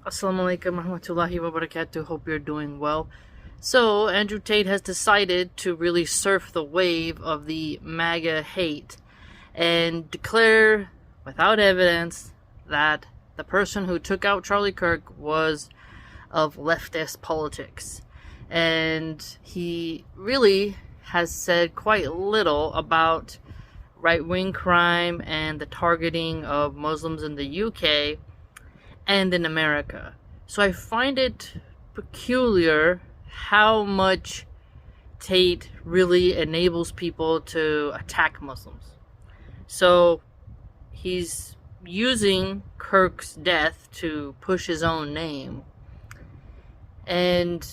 Assalamualaikum warahmatullahi wabarakatuh. Hope you're doing well. So, Andrew Tate has decided to really surf the wave of the MAGA hate and declare, without evidence, that the person who took out Charlie Kirk was of leftist politics. And he really has said quite little about right-wing crime and the targeting of Muslims in the UK and in America. So I find it peculiar how much Tate really enables people to attack Muslims. So he's using Kirk's death to push his own name. And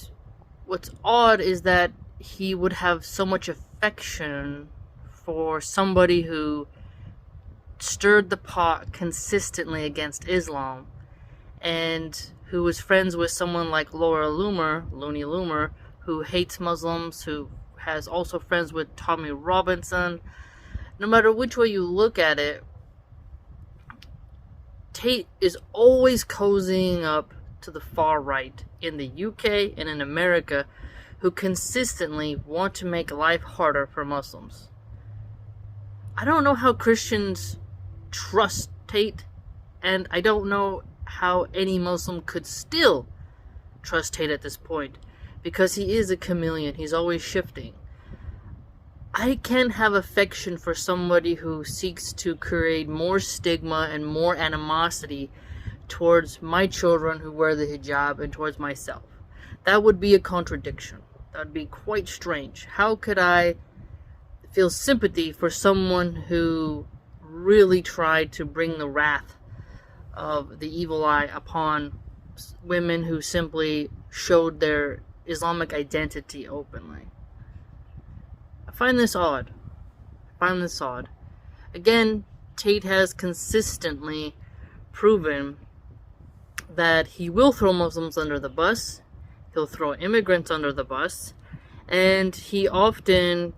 what's odd is that he would have so much affection for somebody who stirred the pot consistently against Islam, and who was friends with someone like Looney Loomer, who hates Muslims, who has also friends with Tommy Robinson. No matter which way you look at it, Tate is always cozying up to the far right in the UK and in America, who consistently want to make life harder for Muslims. I don't know how Christians trust Tate, and I don't know how any Muslim could still trust Tate at this point, because he is a chameleon. He's always shifting. I can't have affection for somebody who seeks to create more stigma and more animosity towards my children who wear the hijab and towards myself. That would be a contradiction. That would be quite strange. How could I feel sympathy for someone who really tried to bring the wrath of the evil eye upon women who simply showed their Islamic identity openly? I find this odd. Again, Tate has consistently proven that he will throw Muslims under the bus, he'll throw immigrants under the bus, and he often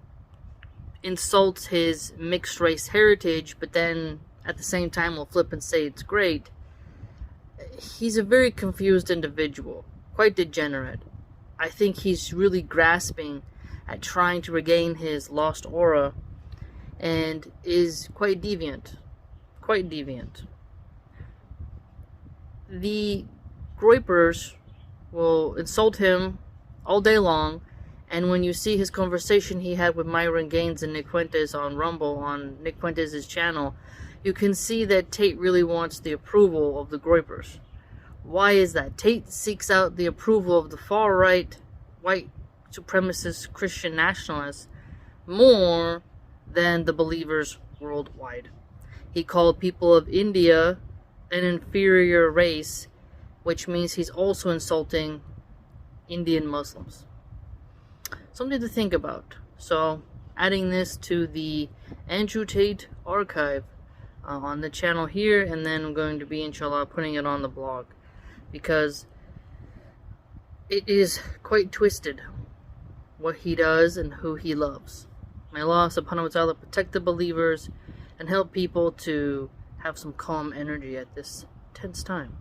insults his mixed race heritage, but then at the same time will flip and say it's great. He's a very confused individual, quite degenerate. I think he's really grasping at trying to regain his lost aura, and is quite deviant. The groypers will insult him all day long, and when you see his conversation he had with Myron Gaines and Nick Fuentes on Rumble, on Nick Fuentes' channel, you can see that Tate really wants the approval of the groypers. Why is that? Tate seeks out the approval of the far-right, white supremacist Christian nationalists more than the believers worldwide. He called people of India an inferior race, which means he's also insulting Indian Muslims. Something to think about. So, adding this to the Andrew Tate archive on the channel here, and then I'm going to be, inshallah, putting it on the blog, because it is quite twisted what he does and who he loves. May Allah subhanahu wa ta'ala protect the believers and help people to have some calm energy at this tense time.